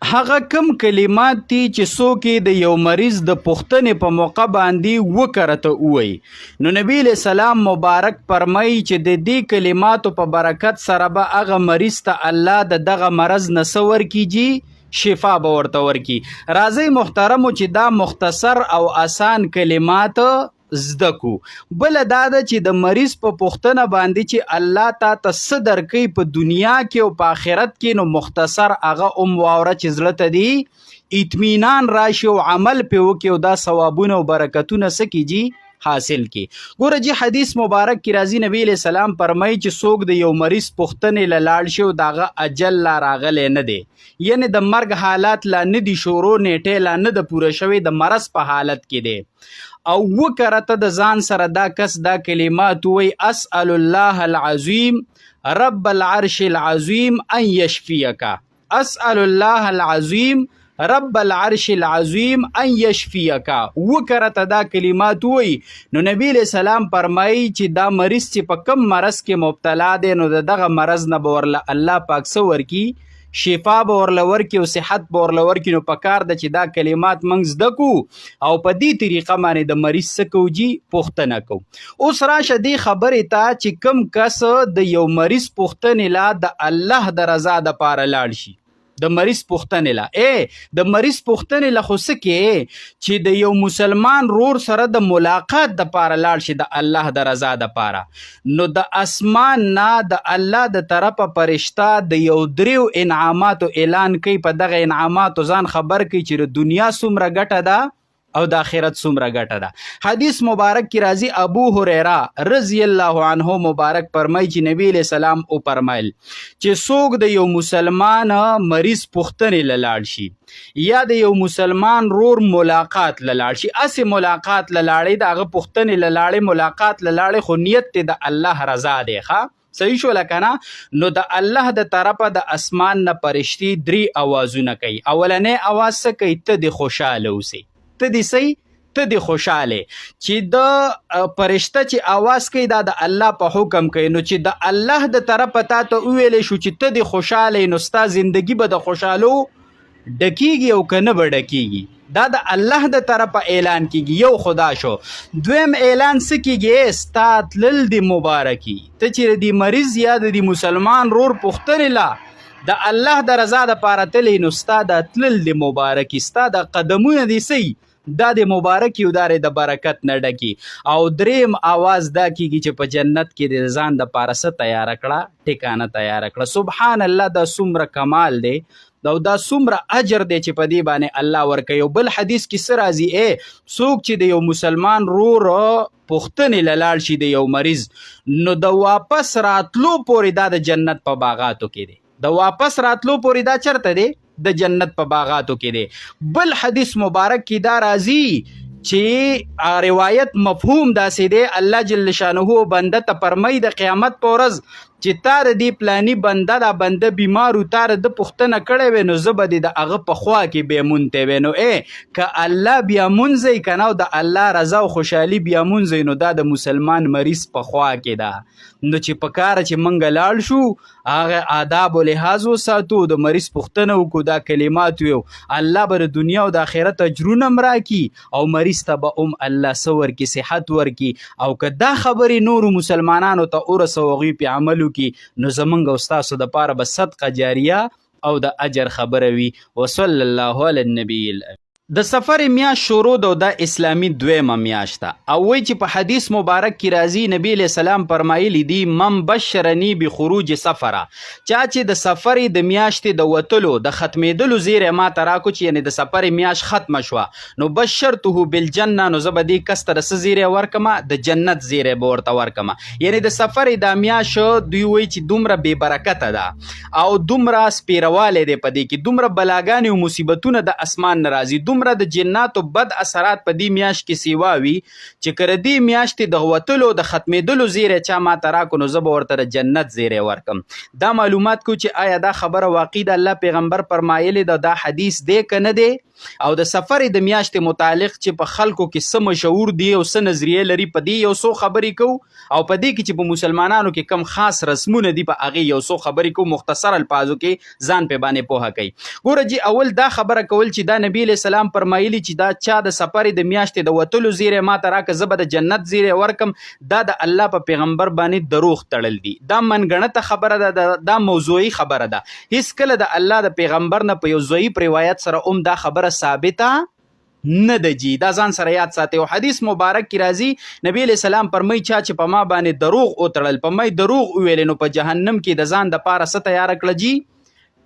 هغه کم کلمات دي چې څوک د یو مریض د پوښتنې په موقع باندې وکړه ووایي نو نبی علیه السلام مبارک فرمایي چې د دې کلماتو په برکت سره به هغه مریض ته الله د دغه مرض نه څه ورکیږي شفا به ورته ورکړي. راځئ محترمو چې دا مختصر او آسان کلمات زده کو. بله دا ده چې د مریض په پوښتنه باندې چې الله تا ته څه درکوي په دنیا کې او په آخرت کې نو مختصر هغه واوره چې زړه ته دی اطمینان راشي او عمل پې وکړي او دا ثوابونه او برکتونه څه کیږي حاصل کی. ګوره جی حدیث مبارک کی راځي نبی علیہ السلام فرمایي چې څوک د یو مریض پوښتنې له لاړ شي او د هغه اجل لا راغلی نه دی یعنی د مرګ حالات لا نه دي شروع نیټې لا نه ده پوره شوې د مرض په حالت کې دی او وکړه ته د ځان سره دا کس دا کلمات وی اسأل الله العظیم رب العرش العظیم ان یشفیک اسأل الله العظیم رب العرش العظیم ان یشفیک وکړه ته دا کلمات وی نو نبی علیہ السلام فرمایي چې دا مریض چې په کم مرض کې مبتلا دی نو دغه مرض نه به ورله الله پاک څه ورکي شفا به ورله ورکړي او صحت به ورله ورکړي. نو پکار ده چې دا کلمات موږ زده کو او په دې طریقه باندې د مریض څه کوو جي پوښتنه کوو. اوس راشه دې خبرې ته چې کوم کس د یو مریض پوښتنې لا د الله د رضا دپاره لاړ شي د مریض پوښتنې لا د مریض پوښتنې لا خو څه کې چې د یو مسلمان رور سره د ملاقات دپاره لاړ شي د الله د رضا دپاره نو د اسمان نه د الله د طرفه فرشته د یو دریو انعاماتو اعلان کوي په دغه انعاماتو ځان خبر کوي چې د دنیا څومره ګټه ده او د آخرت څومره ګټه ده. حدیث مبارک کی راځي ابو هریره رضی الله عنه مبارک فرمایي چې نبی علیہ السلام او فرمایل چې څوک د یو مسلمان مریض پوښتنې له لاړ شي یا د یو مسلمان رور ملاقات له لاړ شي اسې ملاقات له لاړې د هغه پوښتنې له لاړې ملاقات له لاړې خو نیت دی د الله رضا دی ښه صحیح شو لکنه نو د الله د طرفه د اسمان نه فرشتي درې اوازونه کوي. اولنې اواز څه کوي ته د خوشاله اوسې ته دی سی ته دی خوشاله چې د فرشته چې आवाज کوي دا د الله په حکم کوي نو چې د الله د طرفه تا ته ویلې شو چې ته دی خوشاله نو ستا زندگی به د خوشالو ډکیږي او کنه به ډکیږي دا د الله د طرفه اعلان کیږي. یو خدا شو. دویم اعلان څه کیږي ستا تلل دی مبارکي ته چې دی مریض یا د مسلمان رور پوښتنې لا د الله د رضا دپاره تللی نو ستا د تلل دی مبارکي ستا د قدمونه دی سی دا د مبارکي او دارې د برکت نه ډکي. او دریم आवाज دا کیږي چې په جنت کې د ځان د پاره څه تیاره کړه ټکانه تیاره کړه. سبحان الله دا څومره کمال دی دا څومره اجر دی چې په دې باندې الله ورکوي. او بل حدیث کې څه راځي څوک چې د یو مسلمان رور پوښتنې له لاړ شي د یو مریض نو د واپس راتلو پورې دا د جنت په باغاتو کې دی د واپس راتلو پورې دا چرته دی د جنت په باغاتو کې دی. بل حدیث مبارک کی دا راځي چې روایت مفهوم داسې دی الله جل شانه بنده ته فرمایي د قیامت په ورځ چې تا د دې پلاني بنده دا بنده بیمارو تا د پوښتنه کړې وې نو زه به دې د هغه په خوا کې بیا مونتی وې نو که الله بیا مونځئ که نه او د الله رضا او خوشحالي بیا مونځئ نو دا د مسلمان مریض په خوا کې ده نو چې په کاره چې موږ لاړ شو هغه آداب و لحاظ وساتو د مریض پوښتنه وکړو دا کلمات ویو الله به د دنیا او د آخرت اجرونه هم راکړي او مریض ته به الله څه ورکړي صحت ورکړي او که دا خبرې نورو مسلمانانو ته ورسوو هغوی پې عمل کی نو زمونږ او ستاسو د پاره به صدقه جاریه او د اجر خبره وي. وصلی الله علی النبی الامین. د سفر میاشت شروع د اسلامی دویمه میاشت ده او وی چې په حدیث مبارک کی راځي نبی علیہ السلام فرمایلی دی من بشرنی بخروج سفره چا چې د سفر د میاشتې د وتلو د ختمېدلو زیری ما ته راکو چې یعنی د سفر میاشت ختمه شوه نو بشرته بالجنه نو زه به دې کس ته د څه زیری ورکمه د جنت زیری به ورته ورکمه. یعنی د سفر د میاشت دوی وی چې دومره بې برکته ده او دومره سپیروالی دی په دې کې دومره بلاګانې او مصیبتونه د اسمان نه راځي دومره د جناتو بد اثرات په دې میاشت کې سیوا وي چې کله دې میاشتې د وتلو د ختمېدلو زیری چا ماته راکو نو زه به ورته د جنت زیری ورکم. دا معلومات کو چې آیا دا خبره واقعي د الله پیغمبر فرمایلی ده، دا حدیث دی که نه دی؟ او د سفر د میاشتې متعلق چې په خلکو کې څه مشهور دي او څه نظریه لري په دې یو څو خبرې کوو، او په دې کې چې په مسلمانانو کې کم خاص رسمونه دي په هغې یو څو خبرې کوو، مختصر الفاظو کې ځان پې باندې پوهه کوي. ګوره جي اول دا خبره کول چې دا نبی علیه السلام فرمایلي چې دا چا د سفر د میاشتې د وتلو زیری ماته راکړه زه به د جنت زیری ورکم، دا د الله په پیغمبر باندې دروغ تړل دي. دا منګڼته خبره ده، دا موضوعي خبره ده. هیڅکله د الله د پیغمبر نه په یو ضعیف روایت سره دا خبره ثابته نه ده جی. دا ځان سره یاد ساتي. او حدیث مبارک کې راځي نبی علیہ السلام فرمایي چا چې په ما باندې دروغ وتړل، په ما دروغ وویل، نو په جهنم کې د ځان د پاره څه تیار کړه جی؟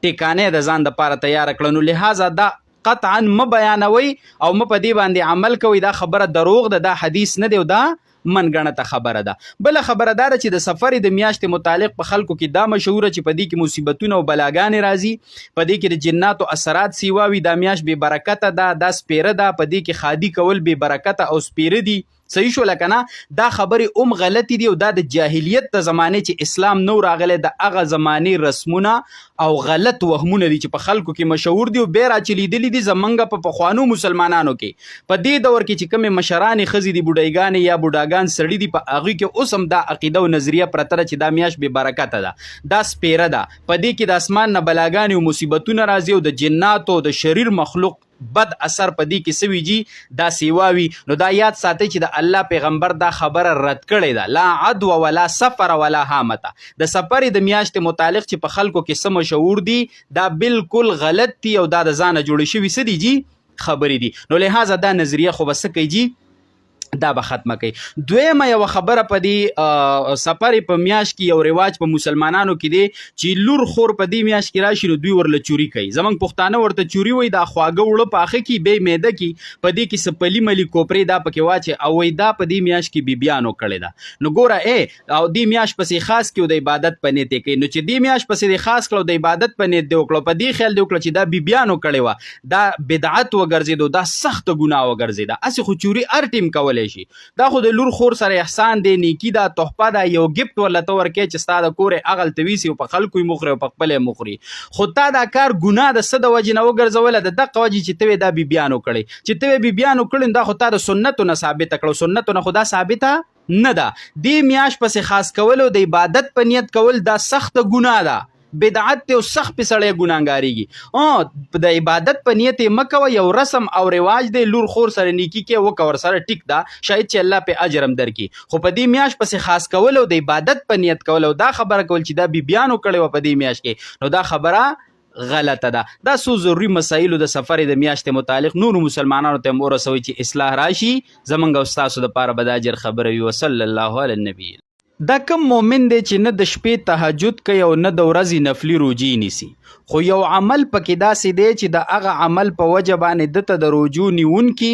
ټیکانې د ځان د پاره تیار کړه. نو لہذا دا قطعا م بیانوي او م په دې باندې عمل کوي. دا خبره دروغ ده، دا حدیث نه دی او دا منګڼته خبره ده. بل خبره دا چې د سفر د میاشتې متعلق په خلکو کې دا مشهوره چې په دې کې مصیبتونه او بلاګانې راځي، په دې کې د جناتو اثرات سیواوي، دا میاشت بې برکته ده، دا سپیره ده، په دې کې خادي کول بې برکته او سپیره دي. صحیح شو لکه نه؟ دا خبرې غلطی دي او دا د جاهلیت د زمانې چې اسلام نو راغلی د هغه زمانې رسمونه او غلط وهمونه دي چې په خلکو کې مشهور دي او بیا راچلیدلي دي زمونږ په پخوانو مسلمانانو کې. په دې دور کې چې کومې مشرانې ښځې دي، بوډایګانې یا بوډاګان سړي دي، په هغوی کې اوس هم دا عقیده او نظریه پرته ده چې دا میاشت بې برکته ده، دا سپیره ده، په دې کې د اسمان نه بلاګانې او مصیبتونه راځي او د جناتو د شریر مخلوق بد اثر په دې کې سوي جی دا سیواوي. نو دا یاد ساتي چې د الله پیغمبر دا خبره رد کړې ده، لا عدو ولا سفر ولا هامته. د سفر د میاشتې متعلق چې په خلکو کې څه مشهور دي دا بالکل غلط دي او دا د ځانه جوړې شوي څه دي جی خبرې دي. نو لہذا دا نظریه خو به څه کوي جی دا به ختمه کوي. دویمه یو خبره په دې سفر په میاشت کې یو رواج په مسلمانانو کې دی چې لور خور په دې میاشت کې راشي نو دوی ورله چوري کوي. زمونږ پښتانه ورته چوري وایي، دا خواږه وړه پاخه کې بې میده کې په دې کې سپلي ملي کوپرې دا پکې واچي او وایي دا په دې میاشت کې بیبیانو کړې ده. نو ګوره او دې میاشت پسې خاص کې د عبادت په نیت کوي، نو چې دې میاشت پسې د خاص کړو د عبادت په نیت دی وکړو، په دې خیال دی وکړو چې دا بیبیانو کړې وه، دا بدعت وګرځېدو، دا سخت ګناه وګرځېده. هسې خو چوري هر ټیم کولی شي. دا خو د لور خور سره احسان دی، نیکی دا، تحفه ده، یو ګفت ورله ته ورکوې چې ستا د کور یې هغلته ویسي او په خلکو یې مخوري او په خپله یې مخوري. خو تا دا کار ګناه د څه د وجې نه وګرځوله؟ د دقه وجې چې ته یې دا بیبیانو کړی، چې ته یې بیبیانو کړی دا خو تا د سنتو نه ثابته کړو، سنتو نه خو دا ثابته نه ده. دې میاشت پسې خاص کول او د عبادت په نیت کول دا سخته ګناه ده، بدعت ته او سخت په سړی ګناهګاریږي. د عبادت په نیت یې مه کوه، یو رسم او رواج دی، لور خور سره نیکي کې وکړه ورسره ټیک ده، شاید چې الله په اجر هم درکړي. خو په دې میاشت پسې خاص کول او د عبادت په نیت کول او دا خبره کول چې دا بیبیانو کړې وه په دې میاشت کې، نو دا خبره غلطه ده. دا څو ضروري مسایلو د سفر د میاشتې متعلق نورو مسلمانانو ته هم ورسوئ چې اصلاح راشي. زمونږ او ستاسو دپاره به د اجر خبره وي. وصلی الله علی النبی. دا کم مومن دی چې نه د شپې تهجد کوي او نه د ورځې نفلي روجې نیسي، خو یو عمل پکې داسې دی چې د هغه عمل په وجه باندې دته د روجو نیونکي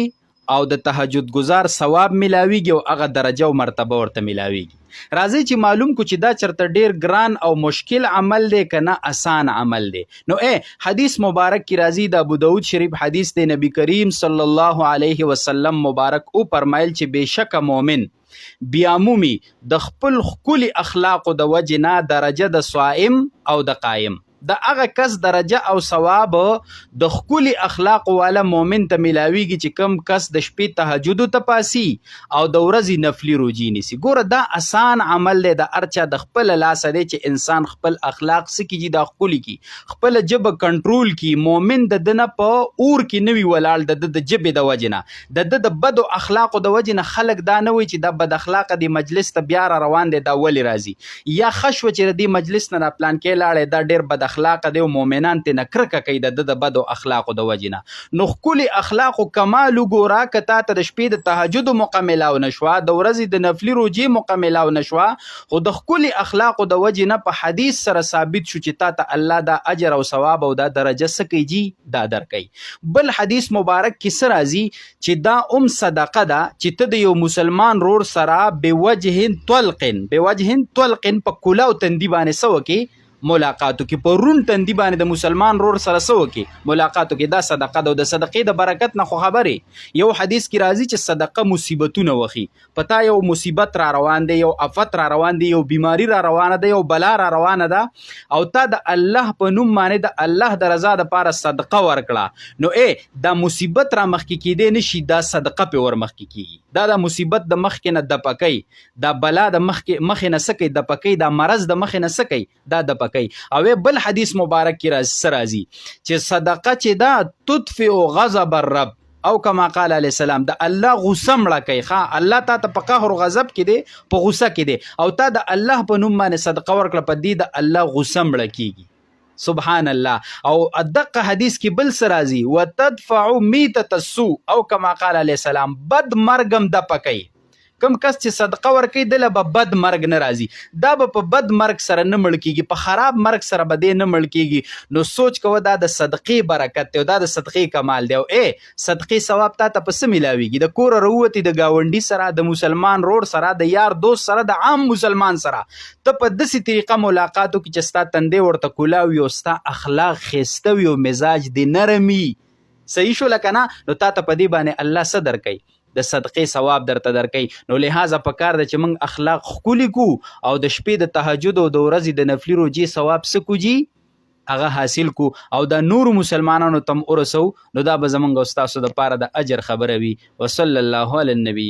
او د تهجد گزار ثواب ملاویږي او هغه درجه او مرتبه ورته ملاویږي. راځي چې معلوم کو چې دا چرته ډیر ګران او مشکل عمل دی که نه آسان عمل دی. نو حدیث مبارک کی راځي د ابو داود شریف حدیث دی، نبی کریم صلی الله علیه وسلم مبارک او فرمایل چې بشک مومن بیامومی د خپل ښکلي اخلاقو د وجې نه درجه د صائم او د قایم، د هغه کس درجه او ثواب د ښکلي اخلاقو والا مومن ته ملاویږي چې کم کس د شپې تهجدو ته پاسي او د ورځې نفلي روجې نیسي. ګوره دا آسان عمل دی، د هر چا د خپل لاسه دی چې انسان خپل اخلاق څه کیږي دا ښکلي کړي، خپله ژبه کنټرول کړي. مومن د ده نه په اور کې نه وي ولاړ د ده د ژبې د وجې نه، د ده د بدو اخلاقو د وجې نه خلک دا نه وایي چې دا بد اخلاقه دی مجلس ته بیا را روان دی دا ولې راځي، یا ښه شوه چې د دې مجلس نه دا پلانکې لاړی دا ډېر بد اخلاق دی او مؤمنان ترنه کرکه کوي د بدو اخلاقو د وجې نه. نو ښکلي اخلاقو کمال وګوره، که تا ته د شپې د تهجدو موقع میلاو نه شوه، د ورځې د نفلي روجې موقع میلاو نه شوه، خو د ښکلي اخلاقو د وجې نه په حدیث سره ثابت شو چې تا ته الله دا اجر او ثواب او دا درجه څه کوي جي دا درکوي. بل حدیث مبارک کې څه راځي چې دا صدقه ده چې ته د یو مسلمان رور سره بوجه طلق په کولا او تندي باندې څه وکړې ملاقاتو کې په رون تندي باندې د مسلمان رور سره څه وکړي ملاقاتو کې دا صدقه ده او د صدقې د برکت نه خو خبرې یو حدیث کې راځي چې صدقه مصیبتونه وخي پتا یو مصیبت را روان دی یو آفت را روان دی یو بیماری را روانه ده یو بلا را روانه ده او تا د الله په نوم باندې د الله د رضا دپاره صدقه ورکړه نو دا مصیبت را مخکې کېدی نشي دا صدقه پې ور مخکې کېږي دا د مصیبت د مخکې نه دپه کوي دا بلا د مخکې نه څه کوي دپه کوي دا مرض د مخکې نه څه کوي دا دپه کوي او بل حدیث مبارک کې راځي چې صدقه چې دا تطفئ غضب الرب او کما قال علیه السلام د الله غصه مړه کوي ښه الله تا ته په قهر و غضب کې دی په غصه کې دی او تا د الله په نوم باندې صدقه ورکړه په دې د الله غصه مړه کېږي سبحان الله او دقه حدیث کې بل څه راځي وتدفع میتة السوء او کما قال علیه السلام بد مرګم دپه کوي کم کس چې صدقه ورکوي دله به بد مرګ نه راځي دا به په بد مرګ سره نه مړ کېږي په خراب مرګ سره به دی نه مړ کېږي نو سوچ کوه دا د صدقې برکت دی او دا د صدقې کمال دی او صدقې ثواب تا ته په څه میلاویږي د کوره راووتې د ګاونډي سره د مسلمان رور سره د یار دوست سره د عام مسلمان سره ته په داسې طریقه ملاقاتو کې چې ستا تندی ورته کولاو وي او ستا اخلاق ښایسته وي او مزاج دې نرم وي صحیح شو لکه نه نو تا ته په دې باندې الله څه درکوي د صدقې ثواب درته درکوي نو لہذا پکار ده چې موږ اخلاق ښکلي کو او د شپې د تهجد او د ورځې د نفلي روجې ثواب څه کوجي هغه حاصل کو او د نورو مسلمانانو تم ورسو نو دا به زموږ او ستاسو دپاره د اجر خبره وي وصلی الله علی النبی